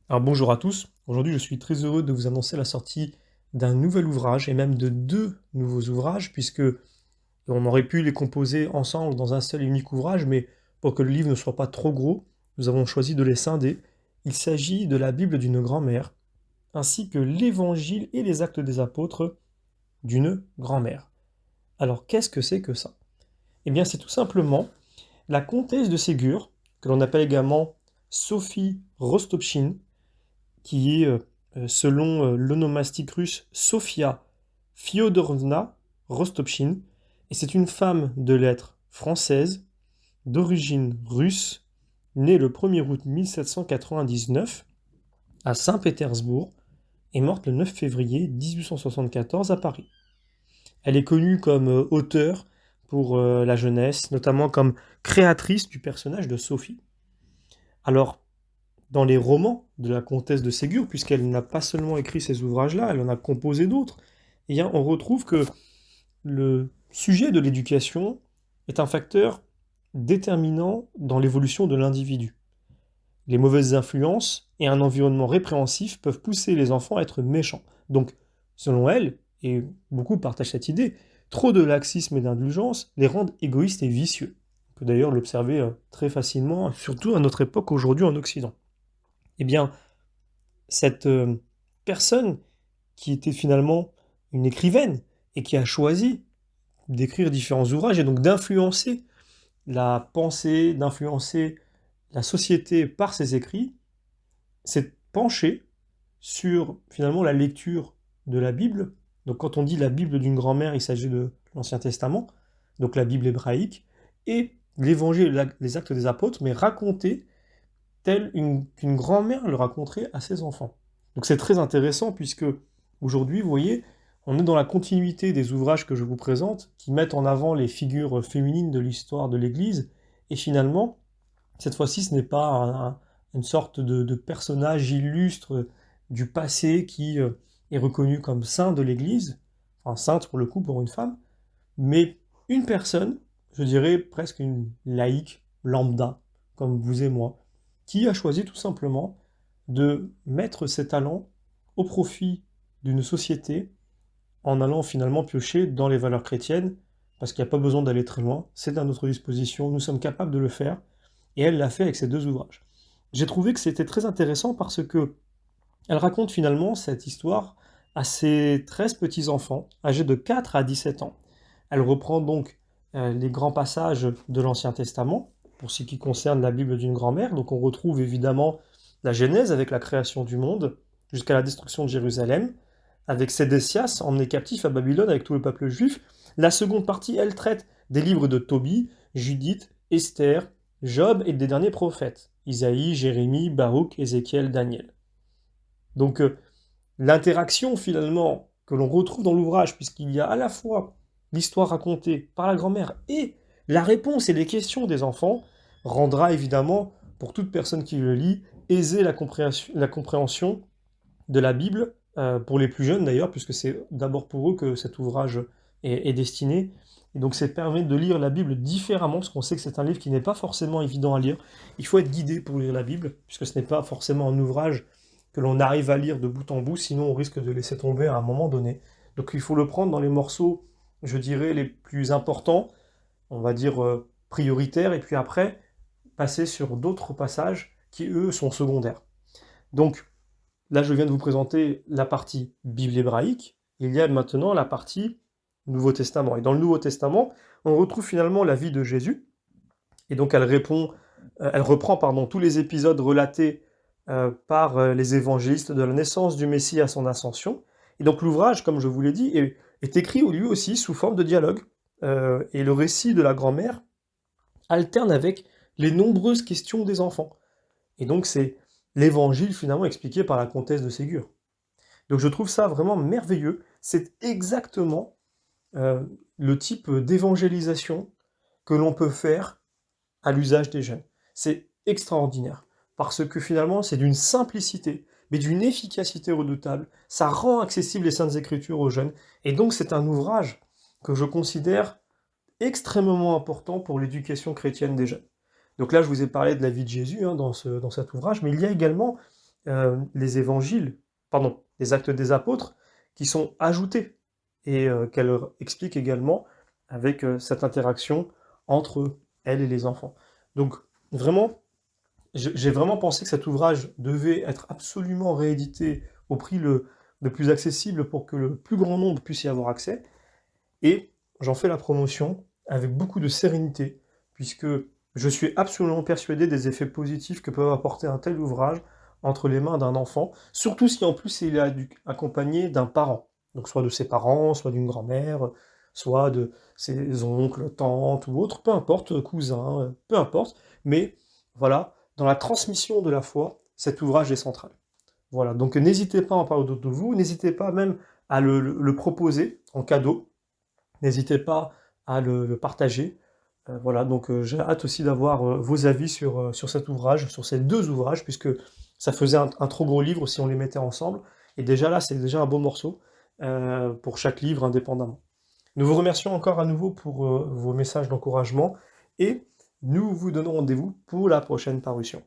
Alors bonjour à tous, aujourd'hui je suis très heureux de vous annoncer la sortie d'un nouvel ouvrage et même de deux nouveaux ouvrages puisque on aurait pu les composer ensemble dans un seul et unique ouvrage, mais pour que le livre ne soit pas trop gros, nous avons choisi de les scinder. Il s'agit de la Bible d'une grand-mère ainsi que l'Évangile et les Actes des Apôtres d'une grand-mère. Alors qu'est-ce que c'est que ça? Eh bien c'est tout simplement la comtesse de Ségur, que l'on appelle également Sophie Rostopchine, qui est, selon l'onomastique russe, Sofia Fyodorovna Rostopchine, et c'est une femme de lettres française, d'origine russe, née le 1er août 1799 à Saint-Pétersbourg et morte le 9 février 1874 à Paris. Elle est connue comme auteure pour la jeunesse, notamment comme créatrice du personnage de Sophie. Alors, dans les romans de la comtesse de Ségur, puisqu'elle n'a pas seulement écrit ces ouvrages-là, elle en a composé d'autres, eh bien, on retrouve que le sujet de l'éducation est un facteur déterminant dans l'évolution de l'individu. Les mauvaises influences et un environnement répréhensif peuvent pousser les enfants à être méchants. Donc, selon elle, et beaucoup partagent cette idée, trop de laxisme et d'indulgence les rendent égoïstes et vicieux. On peut d'ailleurs l'observer très facilement, surtout à notre époque aujourd'hui en Occident. Eh bien, cette personne qui était finalement une écrivaine et qui a choisi d'écrire différents ouvrages et donc d'influencer la pensée, d'influencer la société par ses écrits, s'est penchée sur finalement la lecture de la Bible. Donc quand on dit la Bible d'une grand-mère, il s'agit de l'Ancien Testament, donc la Bible hébraïque, et l'Évangile et les Actes des Apôtres, mais racontés qu'une grand-mère le raconterait à ses enfants. Donc c'est très intéressant puisque aujourd'hui, vous voyez, on est dans la continuité des ouvrages que je vous présente qui mettent en avant les figures féminines de l'histoire de l'Église. Et finalement, cette fois-ci, ce n'est pas une sorte de personnage illustre du passé qui est reconnu comme saint de l'Église, enfin sainte pour le coup pour une femme, mais une personne, je dirais presque une laïque lambda, comme vous et moi, qui a choisi tout simplement de mettre ses talents au profit d'une société en allant finalement piocher dans les valeurs chrétiennes, parce qu'il n'y a pas besoin d'aller très loin, c'est à notre disposition, nous sommes capables de le faire, et elle l'a fait avec ses deux ouvrages. J'ai trouvé que c'était très intéressant parce que elle raconte finalement cette histoire à ses 13 petits-enfants, âgés de 4 à 17 ans. Elle reprend donc les grands passages de l'Ancien Testament, pour ce qui concerne la Bible d'une grand-mère. Donc on retrouve évidemment la Genèse avec la création du monde, jusqu'à la destruction de Jérusalem, avec Sédécias emmené captif à Babylone avec tout le peuple juif. La seconde partie, elle traite des livres de Tobie, Judith, Esther, Job et des derniers prophètes, Isaïe, Jérémie, Baruch, Ézéchiel, Daniel. Donc l'interaction finalement que l'on retrouve dans l'ouvrage, puisqu'il y a à la fois l'histoire racontée par la grand-mère et la réponse et les questions des enfants, rendra évidemment, pour toute personne qui le lit, aisée la compréhension de la Bible, pour les plus jeunes d'ailleurs, puisque c'est d'abord pour eux que cet ouvrage est destiné. Et donc ça permet de lire la Bible différemment, parce qu'on sait que c'est un livre qui n'est pas forcément évident à lire. Il faut être guidé pour lire la Bible, puisque ce n'est pas forcément un ouvrage que l'on arrive à lire de bout en bout, sinon on risque de laisser tomber à un moment donné. Donc il faut le prendre dans les morceaux, je dirais, les plus importants, on va dire prioritaires, et puis après, passer sur d'autres passages qui, eux, sont secondaires. Donc là, je viens de vous présenter la partie Bible hébraïque, il y a maintenant la partie Nouveau Testament. Et dans le Nouveau Testament, on retrouve finalement la vie de Jésus, et donc elle reprend pardon, tous les épisodes relatés par les évangélistes de la naissance du Messie à son ascension. Et donc l'ouvrage, comme je vous l'ai dit, est écrit lui aussi sous forme de dialogue. Et le récit de la grand-mère alterne avec les nombreuses questions des enfants. Et donc c'est l'évangile finalement expliqué par la comtesse de Ségur. Donc je trouve ça vraiment merveilleux. C'est exactement le type d'évangélisation que l'on peut faire à l'usage des jeunes. C'est extraordinaire, parce que finalement, c'est d'une simplicité, mais d'une efficacité redoutable. Ça rend accessible les Saintes Écritures aux jeunes, et donc c'est un ouvrage que je considère extrêmement important pour l'éducation chrétienne des jeunes. Donc là, je vous ai parlé de la vie de Jésus dans cet ouvrage, mais il y a également les évangiles, pardon, les actes des apôtres, qui sont ajoutés et qu'elle explique également avec cette interaction entre elle et les enfants. Donc vraiment, j'ai vraiment pensé que cet ouvrage devait être absolument réédité au prix le plus accessible pour que le plus grand nombre puisse y avoir accès. Et j'en fais la promotion avec beaucoup de sérénité, puisque je suis absolument persuadé des effets positifs que peut apporter un tel ouvrage entre les mains d'un enfant, surtout si en plus il est accompagné d'un parent, donc soit de ses parents, soit d'une grand-mère, soit de ses oncles, tantes ou autres, peu importe, cousins, peu importe, mais voilà, dans la transmission de la foi, cet ouvrage est central. Voilà, donc n'hésitez pas à en parler autour de vous, n'hésitez pas même à le proposer en cadeau, n'hésitez pas à le partager. Voilà, donc j'ai hâte aussi d'avoir vos avis sur cet ouvrage, sur ces deux ouvrages, puisque ça faisait un trop gros livre si on les mettait ensemble. Et déjà là, c'est déjà un beau morceau pour chaque livre indépendamment. Nous vous remercions encore à nouveau pour vos messages d'encouragement et nous vous donnons rendez-vous pour la prochaine parution.